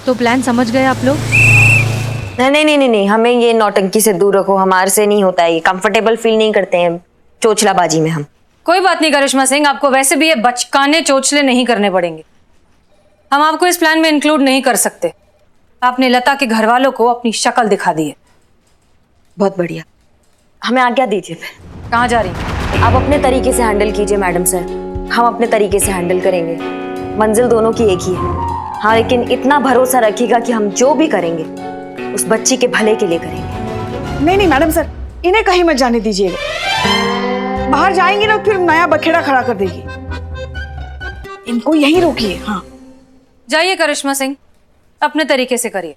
तो प्लान समझ गए आप लोग? नहीं नहीं नहीं नहीं, हमें ये नौटंकी से दूर रखो, हमारे से नहीं होता है ये, कंफर्टेबल फील नहीं करते हैं चोचलाबाजी में हम। कोई बात नहीं करिश्मा सिंह, आपको वैसे भी ये बचकाने चोचले नहीं करने पड़ेंगे। हम आपको इस प्लान में इंक्लूड नहीं कर सकते। आपने लता के घर वालों को अपनी शक्ल दिखा दी है। बहुत बढ़िया, हमें आज्ञा दीजिए। फिर कहाँ जा रही हैं? आप अपने तरीके से हैंडल कीजिए मैडम सर, हम अपने तरीके से हैंडल करेंगे। मंजिल दोनों की एक ही है। हाँ, लेकिन इतना भरोसा रखिएगा कि हम जो भी करेंगे उस बच्ची के भले के लिए करेंगे। नहीं नहीं मैडम सर, इन्हें कहीं मत जाने दीजिएगा। बाहर जाएंगी ना फिर नया बखेड़ा खड़ा कर देगी। इनको यहीं रोकिए। हाँ जाइए करिश्मा सिंह, अपने तरीके से करिए।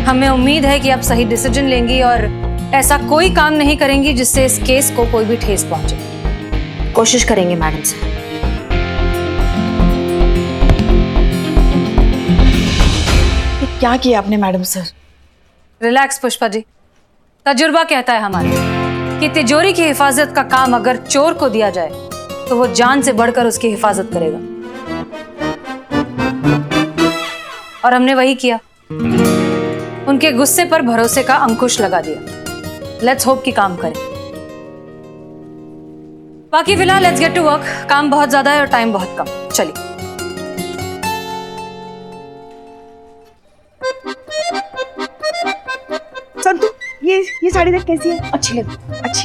हमें उम्मीद है कि आप सही डिसीजन लेंगी और ऐसा कोई काम नहीं करेंगी जिससे इस केस को कोई भी ठेस पहुंचे। कोशिश करेंगे मैडम सर। ये क्या किया आपने madam sir? Relax Pushpa ji, तजुर्बा कहता है हमारे कि तिजोरी की हिफाजत का काम अगर चोर को दिया जाए तो वो जान से बढ़कर उसकी हिफाजत करेगा, और हमने वही किया। उनके गुस्से पर भरोसे का अंकुश लगा दिया। लेट्स होप कि काम करें। बाकी फिलहाल लेट्स गेट टू वर्क। काम बहुत ज्यादा है और टाइम बहुत कम। चलिए। संतु, ये साड़ी देख कैसी है? अच्छी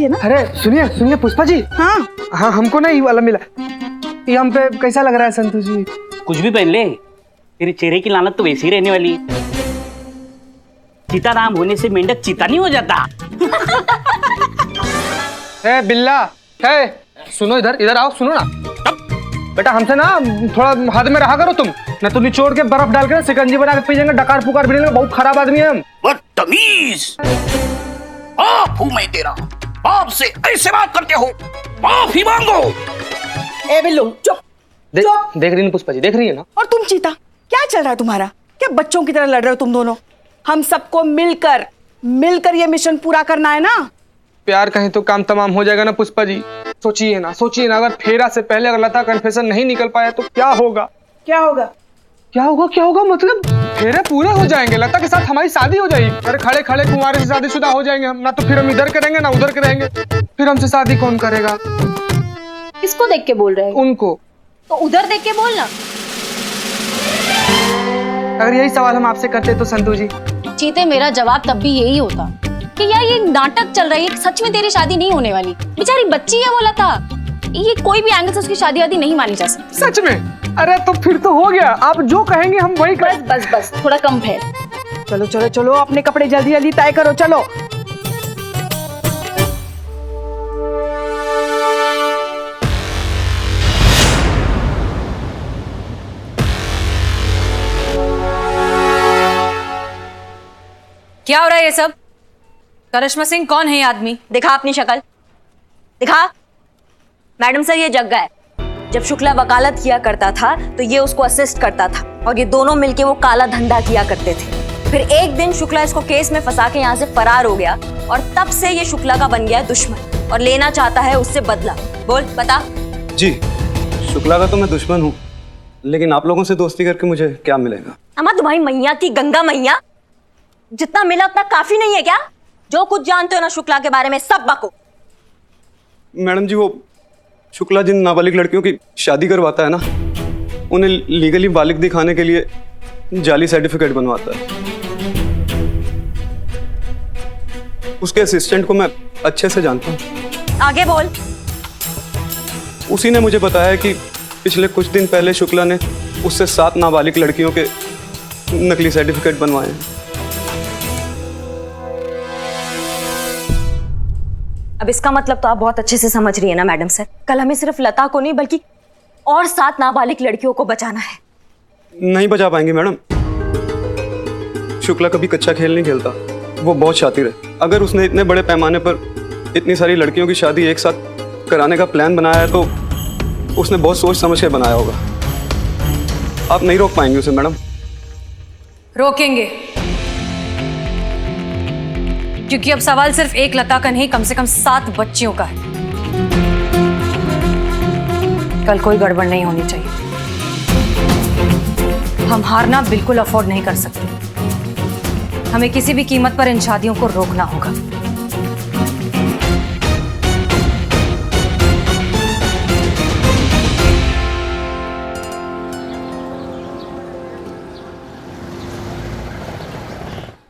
है ना? अरे सुनिए सुनिए पुष्पा जी। हाँ हाँ, हमको ना ये वाला मिला। ये हम पे कैसा लग रहा है संतु जी? कुछ भी पहन ले, तेरे चेहरे की लानत तो वैसी ही रहने वाली है। चीता राम होने से मेंढक चीता नहीं हो जाता। है बिल्ला, है सुनो, इधर इधर आओ, सुनो ना बेटा, हमसे ना थोड़ा हाथ में रहा करो तुम, ना तो निचोड़ के बर्फ डाल के सिकंजी बना के पी जाएंगे, डकार पुकार भी बहुत खराब आदमी है हम। बदतमीज! बाप हूं मैं तेरा, बाप से ऐसे बात करते हो? माफ ही मांगो। ए बिल्लू चुप। देख रही है पुष्पा जी, देख रही है ना? और तुम चीता, क्या चल रहा है तुम्हारा? क्या बच्चों की तरह लड़ रहे हो तुम दोनों? हम सबको मिलकर ये मिशन पूरा करना है ना। प्यार कहीं तो काम तमाम हो जाएगा ना पुष्पा जी। सोचिए ना, अगर फेरा से पहले अगर लता कन्फेशन नहीं निकल पाया तो क्या होगा? क्या होगा मतलब फेरे पूरे हो जाएंगे, लता के साथ हमारी शादी हो जाएगी। अरे खड़े खड़े कुंवारे से शादीशुदा हो जाएंगे हम, ना तो फिर हम इधर करेंगे ना उधर करेंगे, फिर हमसे शादी कौन करेगा? किसको देख के बोल रहे हैं? उनको। तो उधर देख के बोलना। अगर यही सवाल हम आपसे करते तो संतु जी। चीते, मेरा जवाब तब भी यही होता कि यार ये नाटक चल रही है, सच में तेरी शादी नहीं होने वाली। बेचारी बच्ची है, बोला था ये कोई भी एंगल से उसकी शादी वादी नहीं मानी जा सकती। सच में? अरे तो फिर तो हो गया, आप जो कहेंगे हम वही करें। बस थोड़ा कम है। चलो अपने कपड़े जल्दी जल्दी तय करो, चलो। क्या हो रहा है ये सब? करिश्मा सिंह, कौन है ये आदमी? दिखा अपनी शक्ल, दिखा। मैडम सर, ये जग्गा है। जब शुक्ला वकालत किया करता था तो ये उसको असिस्ट करता था और ये दोनों मिलके वो काला धंधा किया करते थे। फिर एक दिन शुक्ला इसको केस में फंसा के यहाँ से फरार हो गया और तब से ये शुक्ला का बन गया है दुश्मन और लेना चाहता है उससे बदला। बोल, बता। जी, शुक्ला का तो मैं दुश्मन हूँ, लेकिन आप लोगों से दोस्ती करके मुझे क्या मिलेगा? अम्मा, तुम्हारी मैया की गंगा मैया, जितना मिला उतना काफी नहीं है क्या? जो कुछ जानते हो ना शुक्ला के बारे में सब बको। मैडम जी, वो शुक्ला जिन नाबालिग लड़कियों की शादी करवाता है ना, उन्हें लीगली बालिग दिखाने के लिए जाली सर्टिफिकेट बनवाता है। उसके असिस्टेंट को मैं अच्छे से जानता हूँ। आगे बोल। उसी ने मुझे बताया कि पिछले कुछ दिन पहले शुक्ला ने उससे 7 नाबालिग लड़कियों के नकली सर्टिफिकेट बनवाए हैं। अब इसका मतलब तो आप बहुत अच्छे से समझ रही है ना मैडम सर, कल हमें सिर्फ लता को नहीं बल्कि और 7 नाबालिग लड़कियों को बचाना है। नहीं बचा पाएंगे मैडम। शुक्ला कभी कच्चा खेल नहीं खेलता, वो बहुत शातिर है। अगर उसने इतने बड़े पैमाने पर इतनी सारी लड़कियों की शादी एक साथ कराने का प्लान बनाया है तो उसने बहुत सोच समझ के बनाया होगा। आप नहीं रोक पाएंगे उसे मैडम। रोकेंगे, क्योंकि अब सवाल सिर्फ एक लता का नहीं, कम से कम 7 बच्चियों का है। कल कोई गड़बड़ नहीं होनी चाहिए। हम हारना बिल्कुल अफोर्ड नहीं कर सकते। हमें किसी भी कीमत पर इन शादियों को रोकना होगा।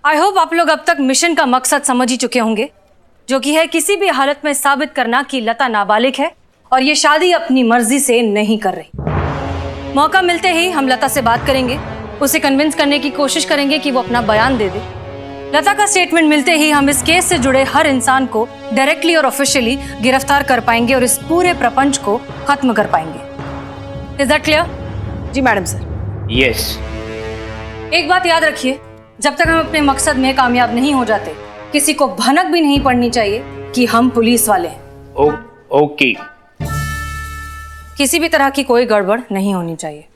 आई होप आप लोग अब तक मिशन का मकसद समझ ही चुके होंगे, जो कि है किसी भी हालत में साबित करना कि लता नाबालिग है और ये शादी अपनी मर्जी से नहीं कर रही। मौका मिलते ही हम लता से बात करेंगे, उसे कन्विंस करने की कोशिश करेंगे कि वो अपना बयान दे दे। लता का स्टेटमेंट मिलते ही हम इस केस से जुड़े हर इंसान को डायरेक्टली और ऑफिशियली गिरफ्तार कर पाएंगे और इस पूरे प्रपंच को खत्म कर पाएंगे। Is that clear? जी मैडम सर। यस। एक बात याद रखिए, जब तक हम अपने मकसद में कामयाब नहीं हो जाते, किसी को भनक भी नहीं पड़नी चाहिए कि हम पुलिस वाले हैं। ओके। किसी भी तरह की कोई गड़बड़ नहीं होनी चाहिए।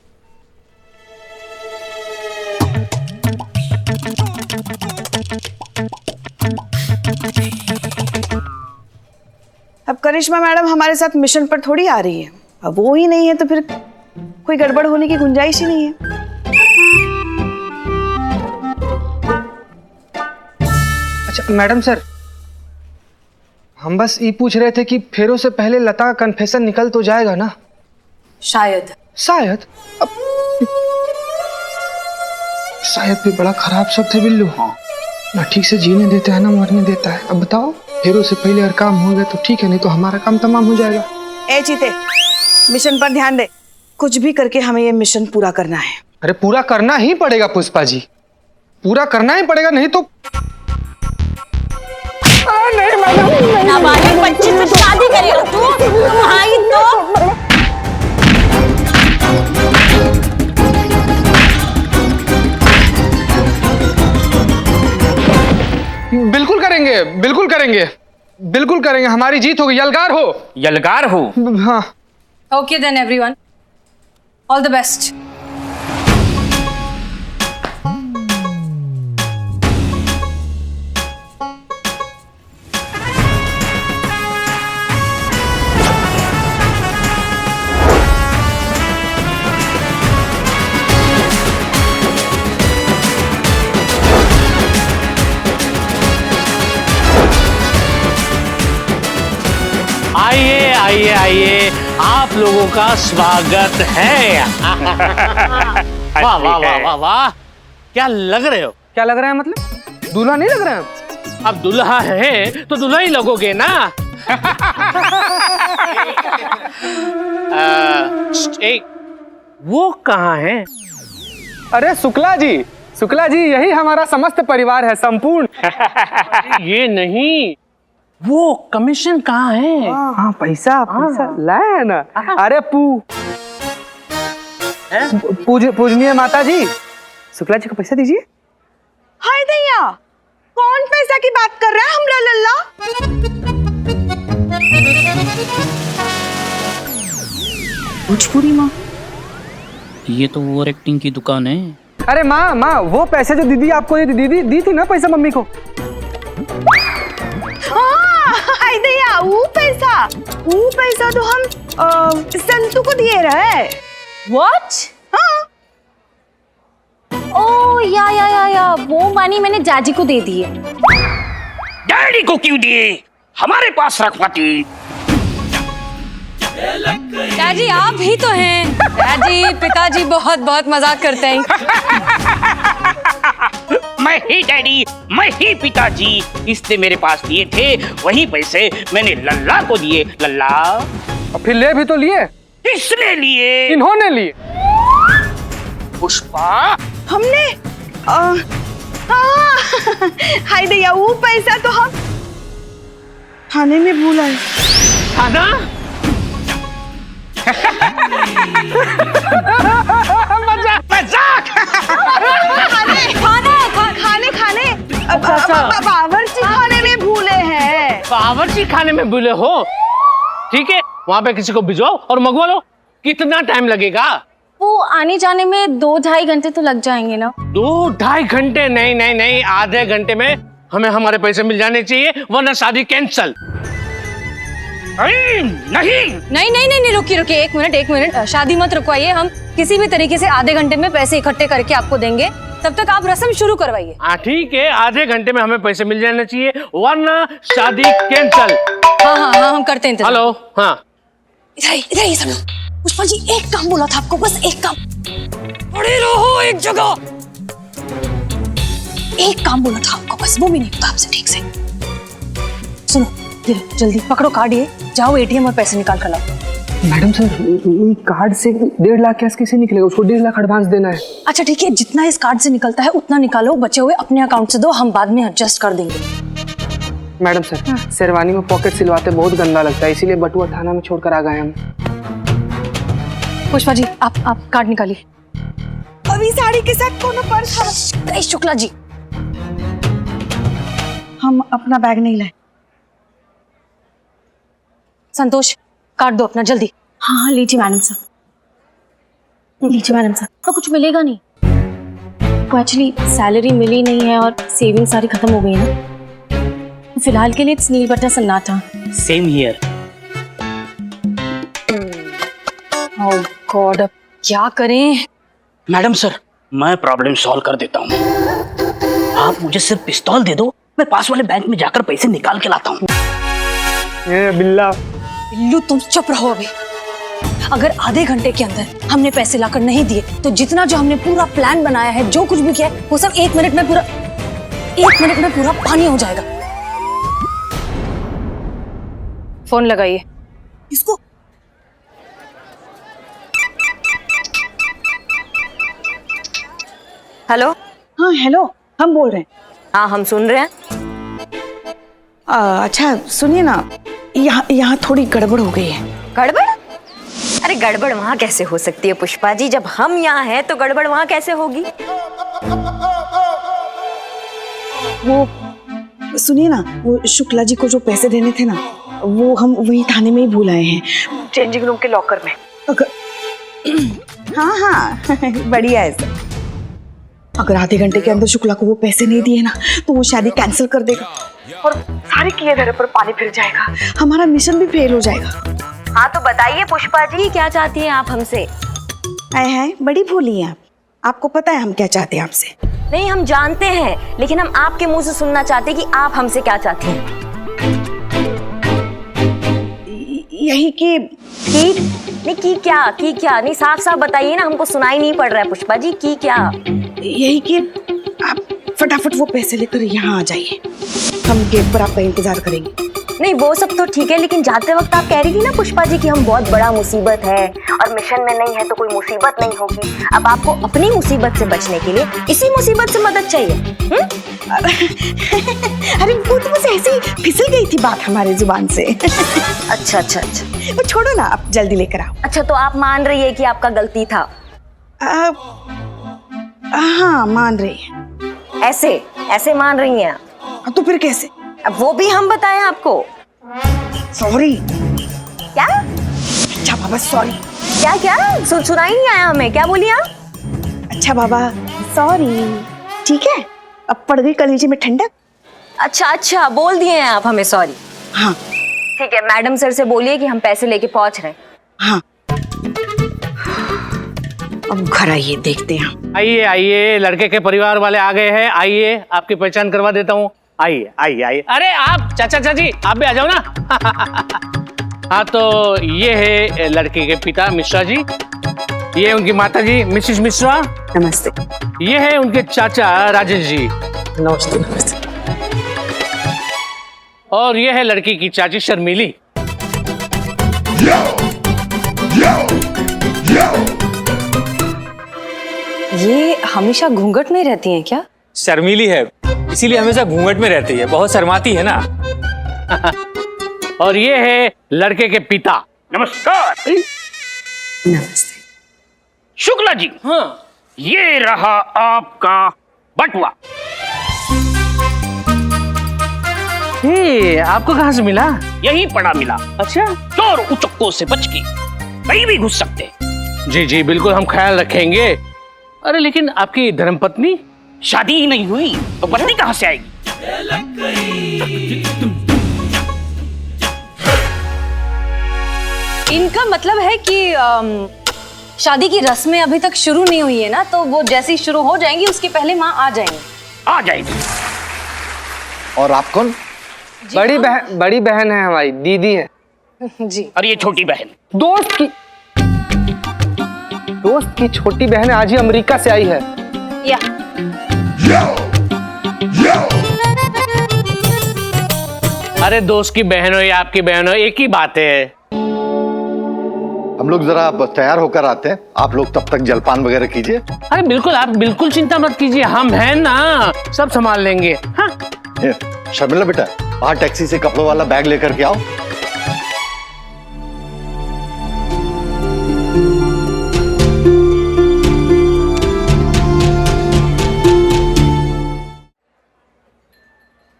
अब करिश्मा मैडम हमारे साथ मिशन पर थोड़ी आ रही है, अब वो ही नहीं है तो फिर कोई गड़बड़ होने की गुंजाइश ही नहीं है। अच्छा मैडम सर, हम बस ये पूछ रहे थे कि फेरों से पहले लता का कन्फेशन निकल तो जाएगा ना? शायद शायद शायद भी बड़ा खराब शब्द है बिल्लू। हाँ, ना ठीक से जीने देता है ना मरने देता है। अब बताओ, फेरों से पहले अगर काम हो गया तो ठीक है, नहीं तो हमारा काम तमाम हो जाएगा। ए चीते, मिशन पर ध्यान दे। कुछ भी करके हमें ये मिशन पूरा करना है। अरे पूरा करना ही पड़ेगा पुष्पा जी, पूरा करना ही पड़ेगा, नहीं तो नाबालिग बच्ची से शादी करेगा तू? भाई तो बिल्कुल करेंगे, बिल्कुल करेंगे, बिल्कुल करेंगे। हमारी जीत होगी। यलगार हो, यलगार हो। हाँ। Okay then everyone, all the best. आइए आइए आइए, आप लोगों का स्वागत है। वाह वाह वाह वाह वाह, क्या लग रहे हो? क्या लग रहा है मतलब? दूल्हा नहीं लग रहा है? अब दुल्हा है तो दुल्हा ही लगोगे ना। एक वो कहाँ है? अरे शुक्ला जी, शुक्ला जी, यही हमारा समस्त परिवार है, संपूर्ण। ये नहीं, वो कमीशन कहाँ है? हाँ पैसा पैसा लाया है ना। अरे पूजनीय माता जी, शुक्ला जी को पैसा दीजिए। हाय दैया, कौन पैसा की बात कर रहा है? हमला लल्ला भोजपुरी माँ, ये तो ओवर एक्टिंग की दुकान है। अरे माँ माँ, वो पैसे जो दीदी आपको दीदी दी थी ना पैसा मम्मी को। हाय दैया, वो पैसा तो हम संतू को दिए रहे। व्हाट? हाँ, ओ या वो मानी मैंने जाजी को दे दी है। डैडी को क्यों दिए? हमारे पास रखवाती। डैडी आप ही तो हैं। डैडी, पिताजी बहुत बहुत मजाक करते हैं। मैं ही डैडी, मैं ही पिताजी। इसने मेरे पास दिए थे, वही पैसे मैंने लल्ला को दिए। लल्ला, और फिर ले भी तो लिए। किसने लिए? इन्होंने लिए। पुष्पा, हमने हाय दैया, वो पैसा तो हम थाने में भूल आए। खाना? मजाक। खाने बावर्ची खाने में भूले हैं। बावर्ची खाने में भूले हो? ठीक है, वहाँ पे किसी को भिजवाओ और मंगवा लो। कितना टाइम लगेगा? वो आने जाने में 2-2.5 घंटे तो लग जाएंगे ना। 2-2.5 घंटे? नहीं नहीं नहीं, आधे घंटे में हमें हमारे पैसे मिल जाने चाहिए, वरना शादी कैंसल। नहीं नहीं नहीं नहीं नहीं, रुकिए रुकिए, एक मिनट, शादी मत रुकवाइए। हम किसी भी तरीके से आधे घंटे में पैसे इकट्ठे करके आपको देंगे, तब तक आप रस्म शुरू करवाइए। हाँ ठीक है, आधे घंटे में हमें पैसे मिल जाने चाहिए, वरना शादी कैंसल। हाँ हाँ हाँ, हम करते हैं इंतजार। हेलो, हाँ इधर ही सब लोग। पुष्पा जी, एक काम बोला था आपको, बस एक काम। खड़े रहो एक जगह। एक काम बोला था आपको, बस वो भी नहीं होता आपसे ठीक से। सुनो, ये लो, जल्दी पकड़ो कार्ड, ये जाओ एटीएम और पैसे निकाल कर लाओ। मैडम सर, कार्ड से 1.5 लाख कैश कैसे निकलेगा? उसको 1.5 लाख एडवांस देना है। अच्छा ठीक है, जितना इस कार्ड से निकलता है उतना निकालो, बचे हुए अपने अकाउंट से दो, हम बाद में एडजस्ट कर देंगे। मैडम सर, शेरवानी में पॉकेट सिलवाते बहुत गंदा लगता है, इसीलिए बटुआ थाना में छोड़कर आ गए हम। पुष्पा जी, आप कार्ड निकालिए। अभी साड़ी के साथ कोनो पर्स था। शुक्ला जी, हम अपना बैग नहीं लाए। संतोष, कार्ड दो अपना जल्दी। हाँ लीजिए मैडम साहब, लीजिए मैडम साहब। तो कुछ मिलेगा नहीं, तो एक्चुअली सैलरी मिली नहीं है और सेविंग सारी खत्म हो गई है ना, तो फिलहाल के लिए इट्स नील बटर सन्नाटा। Same here. ओह गॉड, अब क्या करें? मैडम सर, मैं प्रॉब्लम सॉल्व कर देता हूँ। आप मुझे सिर्फ पिस्तौल दे दो, मैं पास वाले बैंक में जाकर पैसे निकाल के लाता हूँ। ये बिल्ला, बिल्लू तुम चुप रहो अभी। अगर आधे घंटे के अंदर हमने पैसे लाकर नहीं दिए तो जितना जो हमने पूरा प्लान बनाया है, जो कुछ भी किया है, वो सब 1 मिनट में पूरा पानी हो जाएगा। फोन लगाइए इसको। हेलो। हाँ हेलो, हम बोल रहे हैं। हाँ, हम सुन रहे हैं। अच्छा सुनिए ना, यहाँ थोड़ी गड़बड़ हो गई है। गड़बड़? अरे गड़बड़ वहाँ कैसे हो सकती है पुष्पा जी, जब हम यहाँ हैं तो गड़बड़ वहाँ कैसे होगी? वो सुनिए ना, वो शुक्ला जी को जो पैसे देने थे ना, वो हम वही थाने में ही भूल आए हैं, चेंजिंग रूम के लॉकर में। हाँ हाँ बढ़िया है सर। अगर आधे घंटे के अंदर शुक्ला को वो पैसे नहीं दिए ना, तो वो शादी कैंसिल कर देगा और सारे किए धरे पर पानी फिर जाएगा, हमारा मिशन भी फेल हो जाएगा। हाँ तो बताइए पुष्पा जी, क्या चाहती हैं आप हमसे? आए हाय, बड़ी भोली हैं आप। आपको पता है हम क्या चाहते हैं आपसे? नहीं, हम जानते हैं, लेकिन हम आपके मुंह से सुनना चाहते हैं कि आप हमसे क्या चाहती हैं। यही कि नहीं की क्या नहीं, साफ साफ बताइए ना, हमको सुनाई नहीं पड़ रहा है पुष्पा जी, की क्या? यही कि आप फटाफट वो पैसे लेकर यहाँ आ जाइए, हम गेट पर आपका इंतजार करेंगे। नहीं वो सब तो ठीक है, लेकिन जाते वक्त आप कह रही थी ना पुष्पा जी कि हम बहुत बड़ा मुसीबत है और मिशन में नहीं है तो कोई मुसीबत नहीं होगी। अब आपको अपनी मुसीबत से बचने के लिए इसी मुसीबत से मदद चाहिए। अरे वो तो बस ऐसे ही फिसल गई थी बात हमारे जुबान से। अच्छा, वो छोड़ो ना, आप जल्दी लेकर आओ। अच्छा तो आप मान रही है कि आपका गलती था? हाँ मान रही है। ऐसे मान रही हैं? तो फिर कैसे? अब वो भी हम बताएं आपको? सॉरी। क्या? अच्छा बाबा सॉरी। क्या सुनाई नहीं आया हमें, क्या बोली आप? अच्छा बाबा सॉरी, ठीक है, अब पड़ गई कलेजे में ठंडक। अच्छा बोल दिए हैं आप हमें सॉरी। हाँ ठीक है, मैडम सर से बोलिए कि हम पैसे लेके पहुंच रहे हैं। हाँ अब घर आइए, देखते हैं। आइए, लड़के के परिवार वाले आ गए हैं, आइए आपकी पहचान करवा देता हूँ। आइए। अरे आप चाचा जी, आप भी आ जाओ ना। हाँ तो ये है लड़के के पिता मिश्रा जी, ये उनकी माता जी मिसिस मिश्रा। नमस्ते। ये है उनके चाचा राजेश जी। नमस्ते। और ये है लड़की की चाची शर्मिली। ये हमेशा घूंघट में रहती हैं क्या? शर्मीली है, इसीलिए हमेशा घूंघट में रहती है, बहुत शर्माती है ना। और ये है लड़के के पिता। नमस्कार। नमस्ते। शुक्ला जी, हाँ, ये रहा आपका बटुआ। ये आपको कहाँ से मिला? यहीं पड़ा मिला। अच्छा, चोर उचक्कों से बच के कहीं भी घुस सकते हैं। जी बिल्कुल, हम ख्याल रखेंगे। अरे लेकिन आपकी धर्मपत्नी? शादी ही नहीं हुई तो पत्नी कहाँ से आएगी? इनका मतलब है कि शादी की रस्में अभी तक शुरू नहीं हुई है ना, तो वो जैसे ही शुरू हो जाएंगी उसके पहले माँ आ जाएंगे। आ जाएगी। और आप कौन? बड़ी बहन है हमारी, दीदी है। जी। और ये छोटी बहन दोस्त की छोटी बहन आज ही अमेरिका से आई है। या अरे दोस्त की बहन हो या आपकी बहन हो, एक ही बात है। हम लोग जरा तैयार होकर आते हैं, आप लोग तब तक जलपान वगैरह कीजिए। अरे बिल्कुल, आप बिल्कुल चिंता मत कीजिए, हम हैं ना, सब संभाल लेंगे। हाँ शर्मिला बेटा, बाहर टैक्सी से कपड़ों वाला बैग लेकर के आओ।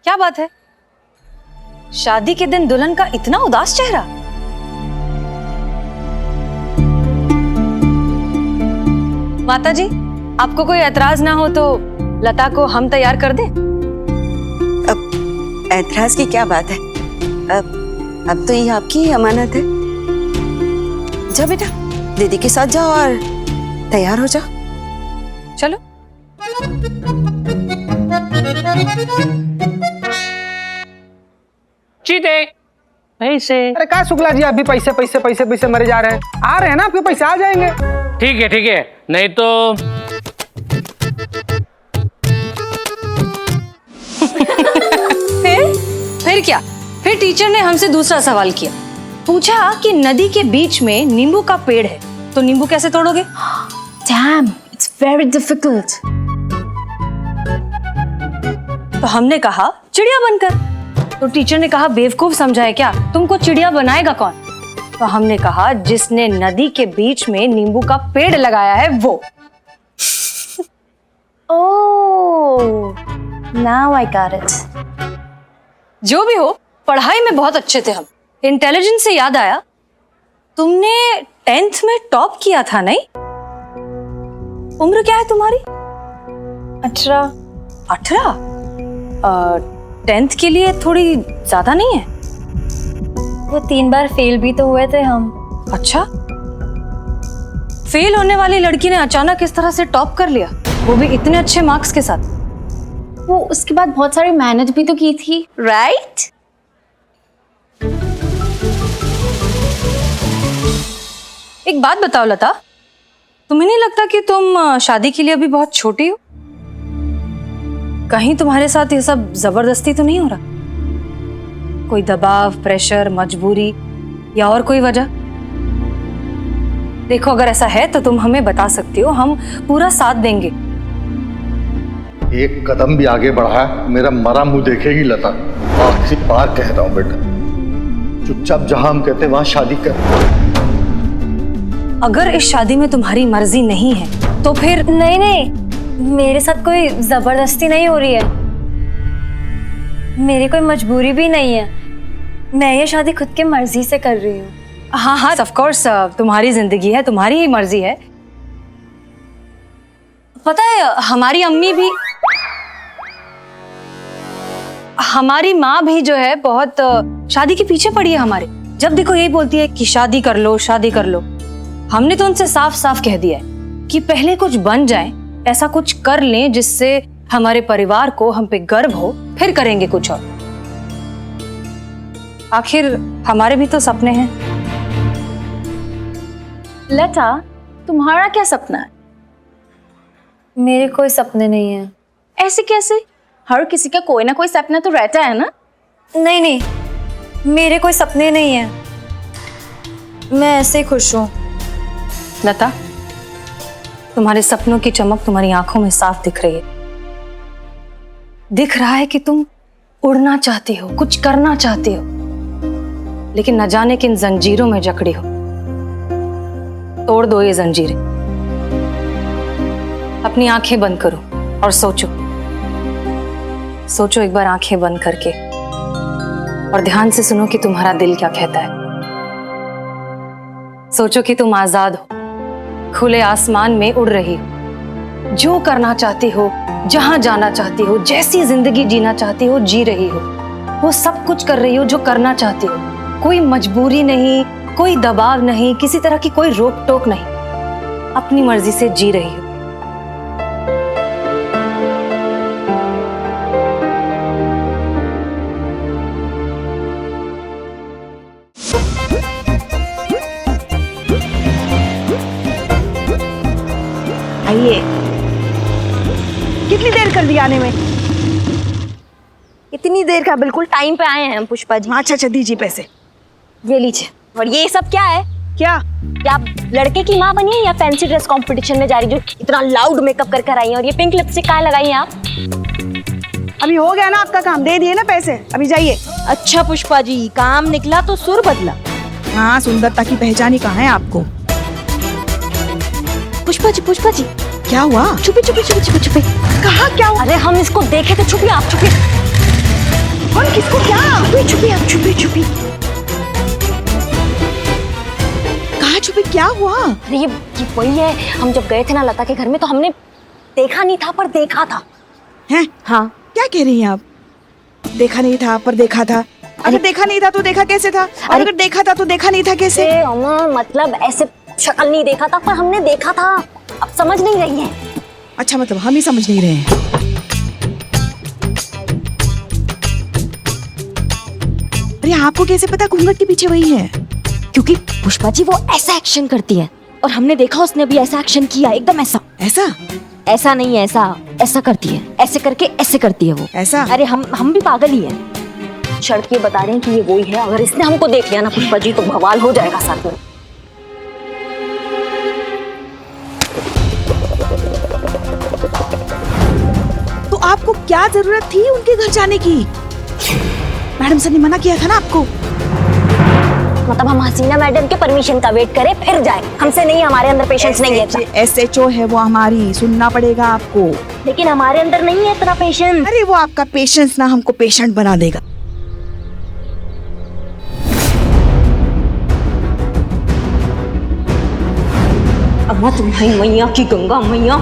क्या बात है, शादी के दिन दुल्हन का इतना उदास चेहरा? माता जी, आपको कोई एतराज ना हो तो लता को हम तैयार कर दें? अब ऐतराज की क्या बात है? अब तो ये आपकी ही अमानत है। जा बेटा, दीदी के साथ जाओ और तैयार हो जाओ। चलो। चीते पैसे। अरे क्या शुक्ला जी, अभी पैसे पैसे पैसे पैसे मरे जा रहे हैं। आ रहे हैं ना, आपके पैसे आ जाएंगे। ठीक है, नहीं तो फिर क्या? फिर टीचर ने हमसे दूसरा सवाल किया, पूछा कि नदी के बीच में नींबू का पेड़ है, तो नींबू कैसे तोड़ोगे? Damn, it's very difficult. तो हमने कहा चिड़िया बनकर। तो टीचर ने कहा बेवकूफ समझा है क्या, तुमको चिड़िया बनाएगा कौन? तो हमने कहा जिसने नदी के बीच में नींबू का पेड़ लगाया है वो। Oh, now I got it. जो भी हो, पढ़ाई में बहुत अच्छे थे हम। इंटेलिजेंस से याद आया, तुमने 10th में टॉप किया था नहीं? उम्र क्या है तुम्हारी? 18. 18? 10th के लिए थोड़ी ज्यादा नहीं है? वो 3 बार फेल भी तो हुए थे हम। अच्छा, फेल होने वाली लड़की ने अचानक इस तरह से टॉप कर लिया, वो भी इतने अच्छे मार्क्स के साथ। वो उसके बाद बहुत सारी मेहनत भी तो की थी, राइट? एक बात बताओ लता, तुम्हें नहीं लगता कि तुम शादी के लिए अभी बहुत छोटी हो? कहीं तुम्हारे साथ ये सब जबरदस्ती तो नहीं हो रहा? कोई दबाव, प्रेशर, मजबूरी या और कोई वजह? देखो, अगर ऐसा है तो तुम हमें बता सकती हो, हम पूरा साथ देंगे। एक कदम भी आगे बढ़ा मेरा मरा मुंह देखेगी लता। आखिरी बार कह रहा हूं बेटा, चुपचाप जहां हम कहते वहां शादी कर। अगर इस शादी में तुम्हारी मर्जी नहीं है तो फिर? नहीं, मेरे साथ कोई जबरदस्ती नहीं हो रही है, मेरी कोई मजबूरी भी नहीं है, मैं ये शादी खुद की मर्जी से कर रही हूँ। हाँ, ऑफ कोर्स, तुम्हारी जिंदगी है, तुम्हारी ही मर्जी है। पता है, हमारी माँ भी जो है बहुत शादी के पीछे पड़ी है हमारे। जब देखो यही बोलती है कि शादी कर लो, शादी कर लो। हमने तो उनसे साफ साफ कह दिया है कि पहले कुछ बन जाए, ऐसा कुछ कर लें जिससे हमारे परिवार को हम पे गर्व हो, फिर करेंगे कुछ और। आखिर हमारे भी तो सपने हैं। लता, तुम्हारा क्या सपना है? मेरे कोई सपने नहीं है। ऐसे कैसे? हर किसी का कोई ना कोई सपना तो रहता है ना। नहीं, मेरे कोई सपने नहीं है, मैं ऐसे ही खुश हूँ। लता, तुम्हारे सपनों की चमक तुम्हारी आंखों में साफ दिख रही है। दिख रहा है कि तुम उड़ना चाहती हो, कुछ करना चाहती हो, लेकिन न जाने किन जंजीरों में जकड़ी हो। तोड़ दो ये जंजीरें। अपनी आंखें बंद करो और सोचो एक बार आंखें बंद करके, और ध्यान से सुनो कि तुम्हारा दिल क्या कहता है। सोचो कि तुम आजाद हो, खुले आसमान में उड़ रही हो, जो करना चाहती हो, जहां जाना चाहती हो, जैसी जिंदगी जीना चाहती हो जी रही हो। वो सब कुछ कर रही हो जो करना चाहती हो। कोई मजबूरी नहीं, कोई दबाव नहीं, किसी तरह की कोई रोक टोक नहीं, अपनी मर्जी से जी रही हूँ। आइए। कितनी देर कर दी आने में? इतनी देर का, बिल्कुल टाइम पे आए हैं हम पुष्पा जी। अच्छा अच्छा, दीजिए पैसे। ये लीजिए। और ये सब क्या है? क्या? क्या आप लड़के की माँ बनी है या फैंसी ड्रेस कंपटीशन में जा रही, जो इतना लाउड मेकअप कर आई हैं? और ये पिंक लिपस्टिक कहाँ लगाई हैं आप? अभी हो गया ना आपका काम, दे दिए ना पैसे, अभी जाइए। अच्छा पुष्पा जी, काम निकला तो सुर बदला। हाँ, सुंदरता की पहचान ही कहाँ है आपको? पुष्पा जी क्या हुआ? छुपी छुपी छुपी छुपी छुपी। कहाँ क्या हुआ? अरे हम इसको देखे थे। छुपी आप, छुपी। कौन, किसको, क्या? छुपी आप, छुपी छुपी। कहाँ छुपी, क्या हुआ? अरे ये वही है, हम जब गए थे ना लता के घर में तो हमने देखा नहीं था पर देखा था। हैं? हाँ। क्या कह रही हैं आप? देखा नहीं था पर देखा था? अगर देखा नहीं था तो देखा कैसे था? और अगर देखा था तो देखा नहीं था कैसे? मतलब ऐसे शक्ल नहीं देखा था पर हमने देखा था। अब समझ नहीं रही है। अच्छा, मतलब हम ही समझ नहीं रहे हैं। अरे आपको कैसे पता घूंघट के पीछे वही है? क्योंकि पुष्पा जी वो ऐसा एक्शन करती है और हमने देखा उसने भी ऐसा एक्शन किया, एकदम ऐसा। ऐसा नहीं, ऐसा करती है, ऐसे करके ऐसे करती है वो। ऐसा? अरे हम भी पागल ही हैं। शर्त ये बता रहे हैं कि ये वही है। अगर इसने हमको देख लिया ना पुष्पा जी तो बवाल हो जाएगा साथ में। तो आपको क्या जरूरत थी उनके घर जाने की? मैडम सर ने मना किया था ना आपको। मतलब हम हसीना मैडम के परमिशन का वेट करें फिर जाए? हमसे नहीं, हमारे अंदर पेशेंस नहीं है। SHO है वो हमारी, सुनना पड़ेगा आपको। लेकिन हमारे अंदर नहीं है इतना पेशेंस। अरे वो आपका पेशेंस ना हमको पेशेंट बना देगा। अम्मा तुम्हारी मैया की गंगा मैया